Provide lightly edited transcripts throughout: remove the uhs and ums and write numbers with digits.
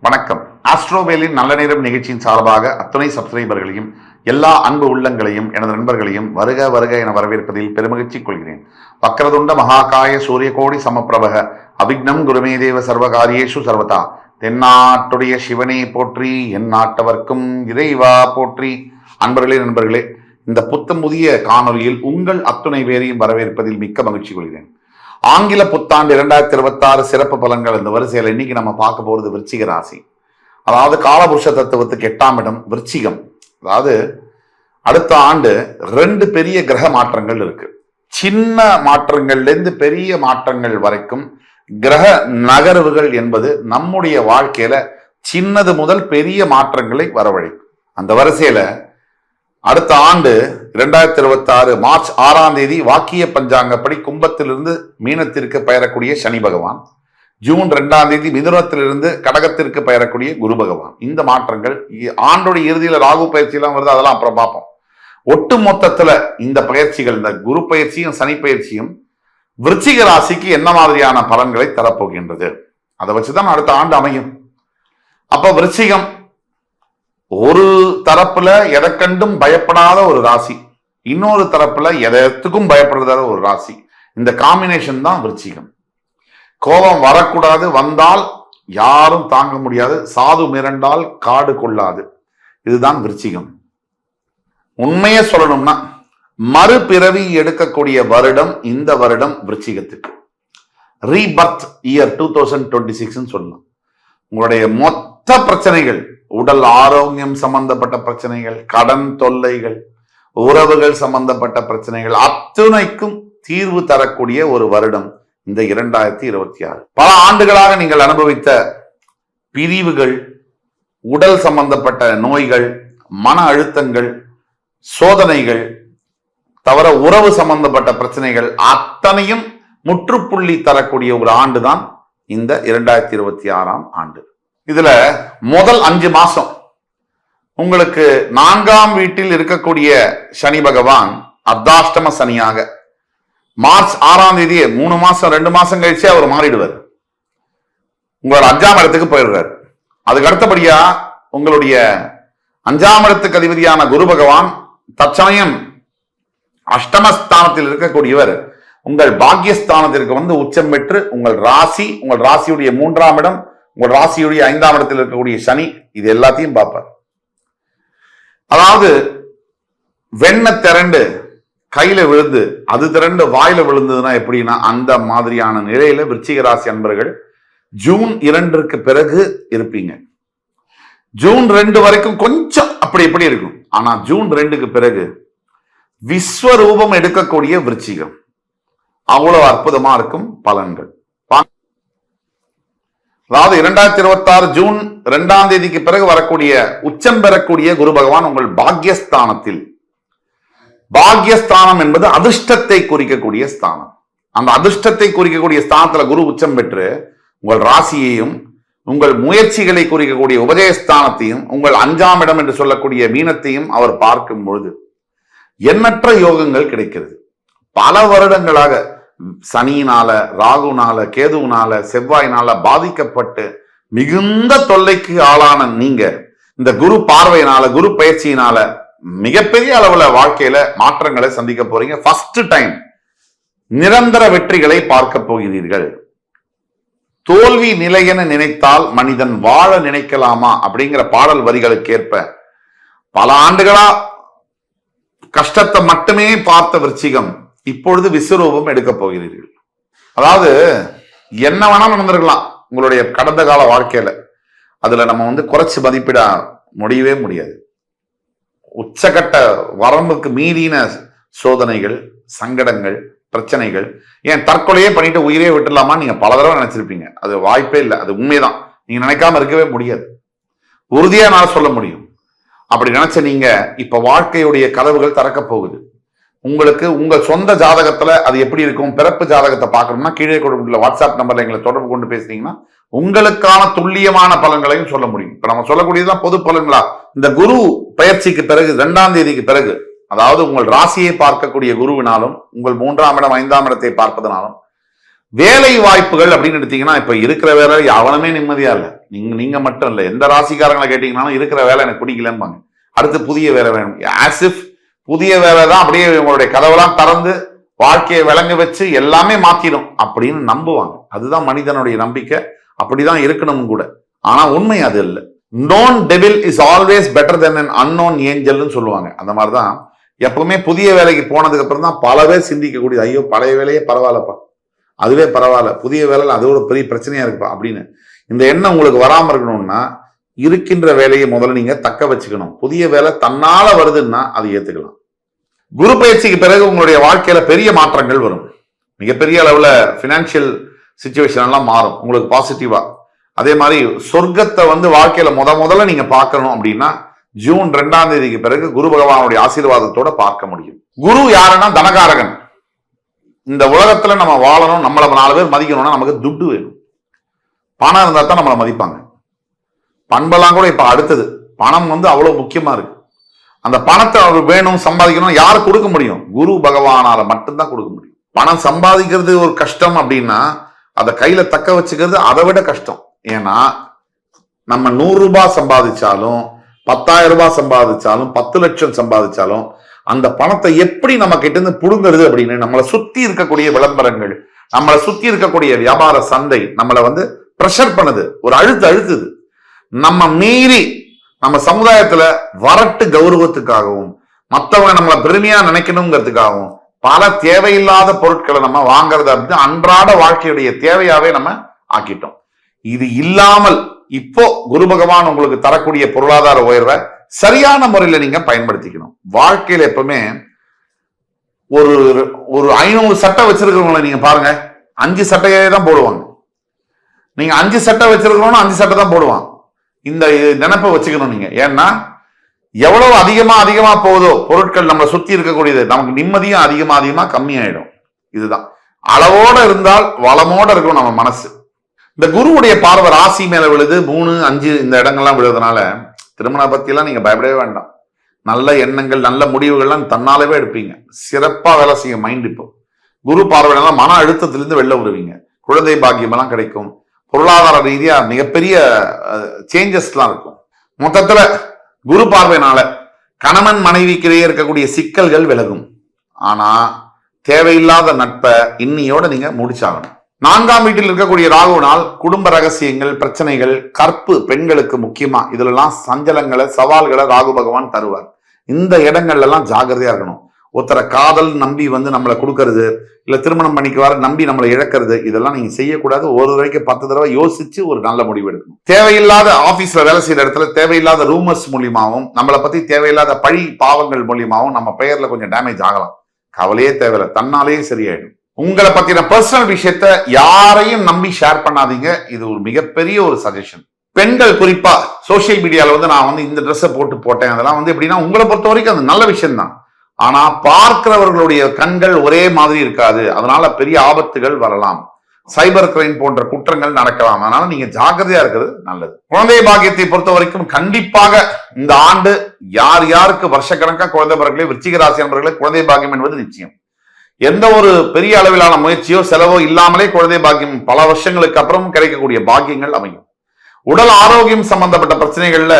வணக்கம். ஆஸ்ட்ரோவேலின் நல்ல நேரம் நிகழ்ச்சியின் சார்பாக அத்துணை சப்ஸ்கிரைபர்களையும் எல்லா அன்பு உள்ளங்களையும் எனது நண்பர்களையும் வருக வருக என வரவேற்பதில் பெருமகிழ்ச்சி கொள்கிறேன். வக்ரதுண்ட மகாகாய சூரியகோடி சமப்பிரபக அபிக்னம் குருமே தேவ சர்வகாரியேஷு சர்வதா. தென்னாட்டுடைய சிவனே போற்றி, என் நாட்டவர்க்கும் இறைவா போற்றி. நண்பர்களே, இந்த புத்தம் புதிய காணொலியில் உங்கள் அத்துணை பேரையும் வரவேற்பதில் மிக்க மகிழ்ச்சி கொள்கிறேன். ஆங்கில புத்தாண்டு 2026 சிறப்பு பலன்கள் இந்த வரிசையில் இன்னைக்கு நம்ம பார்க்க போறது விருச்சிக ராசி. அதாவது காலபுருஷ தத்துவத்துக்கு 8ஆம் இடம் விருச்சிகம். அதாவது அடுத்த ஆண்டு 2 பெரிய கிரக மாற்றங்கள் இருக்கு. சின்ன மாற்றங்கள்ல இருந்து பெரிய மாற்றங்கள் வரைக்கும் கிரக நகர்வுகள் என்பது நம்முடைய வாழ்க்கையில சின்னது முதல் பெரிய மாற்றங்களை வரவழைக்கும். அந்த வரிசையில அடுத்த ஆண்டு 2026 மார்ச் 6ஆம் தேதி வாக்கிய பஞ்சாங்கப்படி கும்பத்திலிருந்து மீனத்திற்கு பெயரக்கூடிய சனி பகவான், ஜூன் 2ஆம் தேதி மிதுனத்திலிருந்து கடகத்திற்கு பெயரக்கூடிய குரு பகவான். இந்த மாற்றங்கள் ஆண்டோட இறுதியில ராகு பயிற்சியெல்லாம் வருது, அதெல்லாம் அப்புறம் பார்ப்போம். ஒட்டு மொத்தத்துல இந்த பயிற்சிகள், இந்த குரு பயிற்சியும் சனி பயிற்சியும் விருச்சிக ராசிக்கு என்ன மாதிரியான பலன்களை தரப்போகின்றது, அதை வச்சுதான் அடுத்த ஆண்டு அமையும். அப்ப விருச்சிகம் ஒரு தரப்புல எதை கண்டும் பயப்படாத ஒரு ராசி, இன்னொரு தரப்புல எதற்கும் பயப்படுறத ஒரு ராசி. இந்த காம்பினேஷன் தான் விருச்சிகம். கோபம் வரக்கூடாது, வந்தால் யாரும் தாங்க முடியாது, சாது மிரண்டால் காடு கொள்ளாது. இதுதான் விருச்சிகம். உண்மையே சொல்லணும்னா மறுபிறவி எடுக்கக்கூடிய வருடம் இந்த வருடம் விருச்சிகத்துக்கு. ரீபர்த் இயர் 2026 சொல்லலாம். உங்களுடைய மொத்த பிரச்சனைகள், உடல் ஆரோக்கியம் சம்பந்தப்பட்ட பிரச்சனைகள், கடன் தொல்லைகள், உறவுகள் சம்பந்தப்பட்ட பிரச்சனைகள் அத்துணைக்கும் தீர்வு தரக்கூடிய ஒரு வருடம் இந்த 2026. பல ஆண்டுகளாக நீங்கள் அனுபவித்த பிரிவுகள், உடல் சம்பந்தப்பட்ட நோய்கள், மன அழுத்தங்கள், சோதனைகள் தவிர உறவு சம்பந்தப்பட்ட பிரச்சனைகள் அத்தனையும் முற்றுப்புள்ளி தரக்கூடிய ஒரு ஆண்டு தான் இந்த 2026ஆம் ஆண்டு. இதுல முதல் 5 மாசம் உங்களுக்கு 4ஆம் வீட்டில் இருக்கக்கூடிய சனி பகவான் அர்த்தாஷ்டம சனியாக மார்ச் 6ஆம் தேதி 3 மாசம் 2 மாசம் கழிச்சு அவர் மாறிடுவார், உங்களோட 5ஆம் இடத்துக்கு போயிடுறார். அதுக்கு அடுத்தபடியா உங்களுடைய 5ஆம் இடத்துக்கு அதிபதியான குரு பகவான் தற்சமயம் அஷ்டமஸ்தானத்தில் இருக்கக்கூடியவர் உங்கள் பாக்கியஸ்தானத்திற்கு வந்து உச்சம் பெற்று உங்கள் ராசியுடைய 3ஆம் இடம், உங்கள் ராசியுடைய 5ஆம் இடத்தில் இருக்கக்கூடிய சனி, இது எல்லாத்தையும் பார்ப்பார். அதாவது வெண்ண திரண்டு கையில விழுந்து அது திரண்டு வாயில விழுந்ததுன்னா எப்படின்னா அந்த மாதிரியான நிலையில விருச்சிக ராசி அன்பர்கள் ஜூன் 2ற்கு பிறகு இருப்பீங்க. ஜூன் 2 வரைக்கும் கொஞ்சம் அப்படி இருக்கும். ஆனா ஜூன் 2க்கு பிறகு விஸ்வரூபம் எடுக்கக்கூடிய விருச்சிகம் அவ்வளவு அற்புதமா இருக்கும் பலன்கள். அதாவது 2026 ஜூன் 2ஆம் தேதிக்கு பிறகு வரக்கூடிய உச்சம் பெறக்கூடிய குரு பகவான் உங்கள் பாக்யஸ்தானத்தில். பாக்யஸ்தானம் என்பது அதிர்ஷ்டத்தை குறிக்கக்கூடிய ஸ்தானம். அந்த அதிர்ஷ்டத்தை குறிக்கக்கூடிய ஸ்தானத்துல குரு உச்சம் பெற்று உங்கள் ராசியையும் உங்கள் முயற்சிகளை குறிக்கக்கூடிய உபஜயஸ்தானத்தையும் உங்கள் 5ஆம் இடம் என்று சொல்லக்கூடிய மீனத்தையும் அவர் பார்க்கும் பொழுது எண்ணற்ற யோகங்கள் கிடைக்கிறது. பல வருடங்களாக சனியினால, ராகுனால, கேதுவினால, செவ்வாயினால பாதிக்கப்பட்டு மிகுந்த தொல்லைக்கு ஆளான நீங்க இந்த குரு பார்வையினால, குரு பயிற்சியினால மிகப்பெரிய அளவுல வாழ்க்கையில மாற்றங்களை சந்திக்க போறீங்க. ஃபர்ஸ்ட் டைம் நிரந்தர வெற்றிகளை பார்க்க போகிறீர்கள். தோல்வி நிலை என நினைத்தால் மனிதன் வாழ நினைக்கலாமா அப்படிங்கிற பாடல் வரிகளுக்கு ஏற்ப பல ஆண்டுகளா கஷ்டத்தை மட்டுமே பார்த்த விருச்சிகம் இப்பொழுது விஸ்வரூபம் எடுக்க போகிறீர்கள். அதாவது என்ன வேணாலும் நடந்திருக்கலாம் உங்களுடைய கடந்த கால வாழ்க்கையில, அதுல நம்ம குறைச்சு மதிப்பிட முடியவே முடியாது. உச்சகட்ட வரம்புக்கு மீறின சோதனைகள், சங்கடங்கள், பிரச்சனைகள், ஏன் தற்கொலையே பண்ணிட்டு உயிரே விட்டுலாமா நீங்க பல தடவை நினைச்சிருப்பீங்க. அது வாய்ப்பே இல்லை, அது உண்மைதான். நீங்க நினைக்காம இருக்கவே முடியாது, உறுதியா நான் சொல்ல முடியும். அப்படி நினைச்ச நீங்க இப்ப வாழ்க்கையுடைய கதவுகள் திறக்க போகுது. உங்களுக்கு உங்க சொந்த ஜாதகத்துல அது எப்படி இருக்கும், பிறப்பு ஜாதகத்தை பார்க்கணும்னா கீழே கொடுத்துள்ள வாட்ஸ்அப் நம்பர்ல எங்களை தொடர்பு கொண்டு பேசுனீங்கன்னா உங்களுக்கான துல்லியமான பலன்களையும் சொல்ல முடியும். இப்ப நம்ம சொல்லக்கூடியதுதான் பொது பலன்களா. இந்த குரு பயிற்சிக்கு பிறகு 2ஆம் தேதிக்கு பிறகு, அதாவது உங்கள் ராசியை பார்க்கக்கூடிய குருவினாலும் உங்கள் 3ஆம் இடம் 5ஆம் இடத்தை பார்ப்பதனாலும் வேலை வாய்ப்புகள் அப்படின்னு எடுத்தீங்கன்னா இப்ப இருக்கிற வேலை அவனுமே நிம்மதியா இல்லை. நீங்க மட்டும் இல்லை, எந்த ராசிக்காரங்களை கேட்டீங்கன்னாலும் இருக்கிற வேலை எனக்கு பிடிக்கலம்பாங்க. அடுத்து புதிய வேலை வேணும். ஆசிப் புதிய வேலை தான் அப்படியே உங்களுடைய கதவெல்லாம் திறந்து வாழ்க்கையை விளங்க வச்சு எல்லாமே மாத்திடும் அப்படின்னு நம்புவாங்க. அதுதான் மனிதனுடைய நம்பிக்கை, அப்படிதான் இருக்கணும் கூட. ஆனா உண்மை அது இல்லை. Known devil is always better than an unknown ஏஞ்சல்னு சொல்லுவாங்க. அந்த மாதிரிதான் எப்பவுமே புதிய வேலைக்கு போனதுக்கு அப்புறம் தான் பல பேர் சிந்திக்கக்கூடியது, ஐயோ பழைய வேலையே பரவாயில்லப்பா, அதுவே பரவாயில்ல, புதிய வேலை அது ஒரு பெரிய பிரச்சனையா இருக்குப்பா அப்படின்னு. இந்த எண்ணம் உங்களுக்கு வராம இருக்கணும்னா இருக்கின்ற வேலையை முதல்ல நீங்க தக்க வச்சுக்கணும். புதிய வேலை தன்னால வருதுன்னா அதை ஏத்துக்கலாம். குரு பயிற்சிக்கு பிறகு உங்களுடைய வாழ்க்கையில பெரிய மாற்றங்கள் வரும். மிகப்பெரிய அளவுல பினான்சியல் சிச்சுவேஷன் எல்லாம் மாறும் உங்களுக்கு பாசிட்டிவா. அதே மாதிரி சொர்க்கத்தை வாழ்க்கையில முதல்ல நீங்க பார்க்கணும் அப்படின்னா ஜூன் 2ஆம் தேதிக்கு பிறகு குரு பகவானுடைய ஆசீர்வாதத்தோட பார்க்க முடியும். குரு யாருன்னா தனகாரகன். இந்த உலகத்துல நம்ம வாழணும், நம்மளை 4 பேர் மதிக்கணும்னா நமக்கு துட்டு வேணும். பணம் இருந்தா தான் நம்மளை மதிப்பாங்க. பண்பெல்லாம் கூட இப்ப அடுத்தது. பணம் அவ்வளவு முக்கியமா இருக்கு. அந்த பணத்தை அவர் வேணும் சம்பாதிக்கணும், யாரு கொடுக்க முடியும்? குரு பகவானால மட்டும்தான் கொடுக்க முடியும். பணம் சம்பாதிக்கிறது ஒரு கஷ்டம் அப்படின்னா அதை கையில தக்க வச்சுக்கிறது அதை விட கஷ்டம். ஏன்னா நம்ம 100 ரூபாய் சம்பாதிச்சாலும் 10,000 ரூபாய் சம்பாதிச்சாலும் 10 லட்சம் சம்பாதிச்சாலும் அந்த பணத்தை எப்படி நம்ம கிட்ட இருந்து புடுங்கிறது அப்படின்னு நம்மளை சுத்தி இருக்கக்கூடிய விளம்பரங்கள், நம்மளை சுத்தி இருக்கக்கூடிய வியாபார சந்தை நம்மளை பிரஷர் பண்ணுது, ஒரு அழுத்துது. நம்ம மீறி நம்ம சமுதாயத்துல வரட்டு கௌரவத்துக்காகவும் மற்றவங்க நம்மளை பெருமையா நினைக்கணுங்கிறதுக்காகவும் பல தேவையில்லாத பொருட்களை நம்ம வாங்கறது அப்படின்னு அன்றாட வாழ்க்கையுடைய தேவையாவே நம்ம ஆக்கிட்டோம். இது இல்லாமல் இப்போ குரு பகவான் உங்களுக்கு தரக்கூடிய பொருளாதார உயர்வை சரியான முறையில நீங்க பயன்படுத்திக்கணும். வாழ்க்கையில எப்பவுமே ஒரு 500 சட்டை வச்சிருக்கிறவங்களை நீங்க பாருங்க, 5 சட்டையே தான் போடுவாங்க. நீங்க 5 சட்டை வச்சிருக்கிறோம்னா 5 சட்டை தான் போடுவான். இந்த நினைப்பை வச்சுக்கணும் நீங்க. ஏன்னா எவ்வளவு அதிகமா போகுதோ பொருட்கள் நம்ம சுத்தி இருக்கக்கூடியது, நமக்கு நிம்மதியும் அதிகமா கம்மியாயிடும். இதுதான் அளவோட இருந்தால் வளமோட இருக்கும் நம்ம மனசு. இந்த குருவுடைய பார்வை ராசி மேல விழுது 3, 5 இந்த இடங்கள்லாம் விழுறதுனால திருமண பத்தி எல்லாம் நீங்க பயப்படவே வேண்டாம். நல்ல எண்ணங்கள் நல்ல முடிவுகள்லாம் தன்னாலவே எடுப்பீங்க. சிறப்பா வேலை செய்யும் மைண்ட். இப்போ குரு பார்வையினால மன அழுத்தத்திலிருந்து வெளில வருவீங்க. குழந்தை பாக்கியம் எல்லாம் கிடைக்கும். பொருளாதார ரீதியா மிகப்பெரிய சேஞ்சஸ் எல்லாம் இருக்கும். மொத்தத்துல குரு பார்வையினால கணவன் மனைவிக்கிடையே இருக்கக்கூடிய சிக்கல்கள் விலகும். ஆனா தேவையில்லாத நட்பை இன்னியோட நீங்க முடிச்சாகணும். 4ஆம் வீட்டில் இருக்கக்கூடிய ராகுனால் குடும்ப ரகசியங்கள், பிரச்சனைகள், கற்பு பெண்களுக்கு முக்கியமா இதுலலாம் சஞ்சலங்களை சவால்களை ராகு பகவான் தருவார். இந்த இடங்கள்ல எல்லாம் ஜாகிரதையா இருக்கணும். ஒருத்தர காதல் நம்பி நம்மளை கொடுக்கறது, இல்ல திருமணம் பண்ணிக்குவாரு நம்பி நம்மளை இழக்கிறது, இதெல்லாம் நீங்க செய்யக்கூடாது. ஒரு தடவைக்கு 10 தடவை யோசிச்சு ஒரு நல்ல முடிவு எடுக்கணும். தேவையில்லாத ஆபீஸ்ல வேலை செய்யற இடத்துல தேவையில்லாத ரூமர்ஸ் மூலியமாவும் நம்மளை பத்தி தேவையில்லாத பழி பாவங்கள் மூலியமாவும் நம்ம பெயர்ல கொஞ்சம் டேமேஜ் ஆகலாம். கவலையே தேவையில்லை, தன்னாலேயே சரியாயிடும். உங்களை பத்தின பர்சனல் விஷயத்த யாரையும் நம்பி ஷேர் பண்ணாதீங்க. இது ஒரு மிகப்பெரிய ஒரு சஜஷன். பெண்கள் குறிப்பா சோசியல் மீடியால நான் இந்த ட்ரெஸ்ஸை போட்டேன், அதெல்லாம் எப்படின்னா உங்களை பொறுத்த வரைக்கும் அது நல்ல விஷயம் தான். ஆனா பார்க்கிறவர்களுடைய கண்கள் ஒரே மாதிரி இருக்காது. அதனால பெரிய ஆபத்துகள் வரலாம். சைபர் கிரைம் போன்ற குற்றங்கள் நடக்கலாம். அதனால நீங்க ஜாக்கிரதையா இருக்கிறது நல்லது. குழந்தை பாக்கியத்தை பொறுத்த வரைக்கும் கண்டிப்பாக இந்த ஆண்டு யாருக்கு வருஷக்கணக்கா குழந்தை பிறகு விருச்சிக ராசி நண்பர்களுக்கு குழந்தை பாக்கியம் என்பது நிச்சயம். எந்த ஒரு பெரிய அளவிலான முயற்சியோ செலவோ இல்லாமலே குழந்தை பாக்கியம் பல வருஷங்களுக்கு அப்புறம் கிடைக்கக்கூடிய பாக்கியங்கள் அமையும். உடல் ஆரோக்கியம் சம்பந்தப்பட்ட பிரச்சனைகள்ல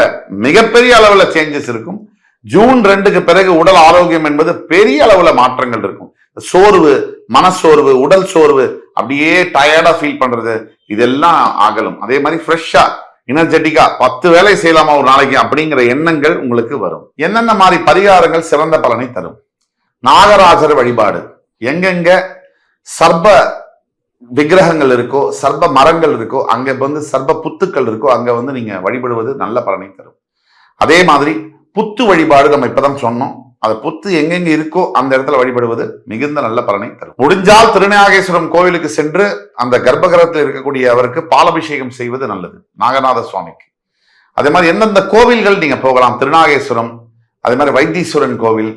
மிகப்பெரிய அளவுல சேஞ்சஸ் இருக்கும். ஜூன் 2க்கு பிறகு உடல் ஆரோக்கியம் என்பது பெரிய அளவுல மாற்றங்கள் இருக்கும். சோர்வு, மனசோர்வு, உடல் சோர்வு, அப்படியே டயர்டா ஃபீல் பண்றது, இதெல்லாம் ஆகலும். அதே மாதிரி ஃப்ரெஷ்ஷா எனர்ஜெட்டிக்கா 10 வேலை செய்யலாமா ஒரு நாளைக்கு அப்படிங்கிற எண்ணங்கள் உங்களுக்கு வரும். என்னென்ன மாதிரி பரிகாரங்கள் சிறந்த பலனை தரும்? நாகராஜர் வழிபாடு. எங்கெங்க சர்ப விக்கிரகங்கள் இருக்கோ, சர்ப மரங்கள் இருக்கோ, அங்க சர்ப புத்துக்கள் இருக்கோ, அங்க நீங்க வழிபடுவது நல்ல பலனை தரும். அதே மாதிரி புத்து வழிபாடு நம்ம இப்பதான் சொன்னோம். அது புத்து எங்கெங்க இருக்கோ அந்த இடத்துல வழிபடுவது மிகுந்த நல்ல பலனை தரும். முடிஞ்சால் திருநாகேஸ்வரம் கோவிலுக்கு சென்று அந்த கர்ப்பகிரகத்தில் இருக்கக்கூடிய அவருக்கு பாலாபிஷேகம் செய்வது நல்லது, நாகநாத சுவாமிக்கு. அதே மாதிரி எந்தெந்த கோவில்கள் நீங்க போகலாம்? திருநாகேஸ்வரம், அதே மாதிரி வைத்தீஸ்வரன் கோவில்,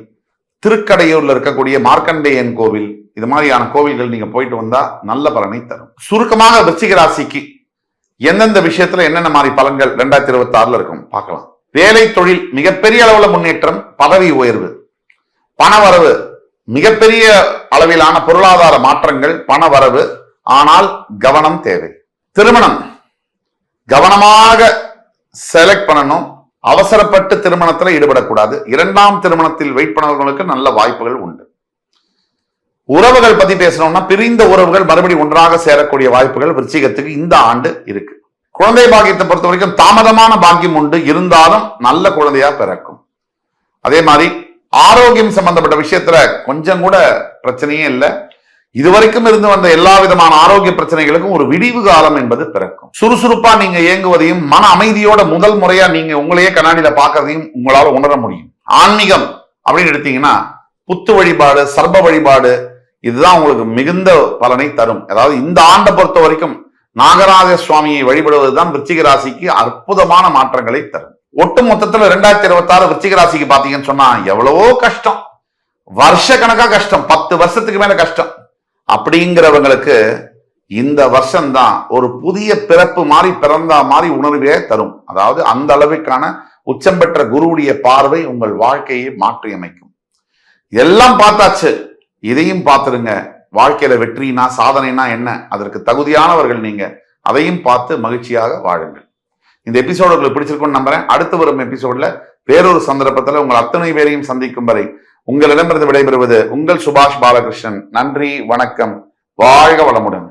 திருக்கடையூர்ல இருக்கக்கூடிய மார்க்கண்டேயன் கோவில், இது மாதிரியான கோவில்கள் நீங்க போயிட்டு வந்தா நல்ல பலனை தரும். சுருக்கமாக விருச்சிக ராசிக்கு எந்தெந்த விஷயத்துல என்னென்ன மாதிரி பலன்கள் 2026 இருக்கும் பார்க்கலாம். வேலை தொழில் மிகப்பெரிய அளவுல முன்னேற்றம், பதவி உயர்வு, பண வரவு, மிகப்பெரிய அளவிலான பொருளாதார மாற்றங்கள், பண வரவு, ஆனால் கவனம் தேவை. திருமணம் கவனமாக செலக்ட் பண்ணணும். அவசரப்பட்டு திருமணத்துல ஈடுபடக்கூடாது. இரண்டாம் திருமணத்தில் வெயிட் பண்ணவர்களுக்கு நல்ல வாய்ப்புகள் உண்டு. உறவுகள் பத்தி பேசணும்னா பிரிந்த உறவுகள் மறுபடியும் ஒன்றாக சேரக்கூடிய வாய்ப்புகள் விருச்சிகத்துக்கு இந்த ஆண்டு இருக்கு. குழந்தை பாக்கியத்தை பொறுத்த வரைக்கும் தாமதமான பாக்கியம் உண்டு, இருந்தாலும் நல்ல குழந்தையா பிறக்கும். அதே மாதிரி ஆரோக்கியம் சம்பந்தப்பட்ட விஷயத்துல கொஞ்சம் கூட பிரச்சனையே இல்லை. இதுவரைக்கும் இருந்து வந்த எல்லா விதமான ஆரோக்கிய பிரச்சனைகளுக்கும் ஒரு விடிவு காலம் என்பது பிறக்கும். சுறுசுறுப்பா நீங்க இயங்குவதையும் மன அமைதியோட முதல் முறையா நீங்க உங்களையே கண்ணாடியில பாக்குறதையும் உங்களால உணர முடியும். ஆன்மீகம் அப்படின்னு எடுத்தீங்கன்னா புத்து வழிபாடு, சர்ப வழிபாடு, இதுதான் உங்களுக்கு மிகுந்த பலனை தரும். அதாவது இந்த ஆண்டை பொறுத்த வரைக்கும் நாகராஜ சுவாமியை வழிபடுவதுதான் விருச்சிக ராசிக்கு அற்புதமான மாற்றங்களை தரும். ஒட்டு மொத்தத்துல 2026 விருச்சிக ராசிக்கு பாத்தீங்கன்னு சொன்னா எவ்வளவோ கஷ்டம், வருஷ கணக்கா கஷ்டம், 10 வருஷத்துக்கு மேல கஷ்டம். அப்படிங்கிறவங்களுக்கு இந்த வருஷம்தான் ஒரு புதிய பிறப்பு மாதிரி பிறந்தா மாதிரி உணர்வே தரும். அதாவது அந்த அளவுக்கான உச்சம் பெற்ற குருவுடைய பார்வை உங்கள் வாழ்க்கையை மாற்றி அமைக்கும். எல்லாம் பார்த்தாச்சு, இதையும் பார்த்துருங்க. வாழ்க்கையில வெற்றினா சாதனைனா என்ன, அதற்கு தகுதியானவர்கள் நீங்க. அதையும் பார்த்து மகிழ்ச்சியாக வாழுங்கள். இந்த எபிசோடு உங்களுக்கு பிடிச்சிருக்கும்னு நம்புறேன். அடுத்து வரும் எபிசோட்ல வேறொரு சந்தர்ப்பத்துல உங்கள் அத்தனை பேரையும் சந்திக்கும் வரை உங்களிடமிருந்து விடைபெறுவது உங்கள் சுபாஷ் பாலகிருஷ்ணன். நன்றி, வணக்கம், வாழ்க வளமுடன்.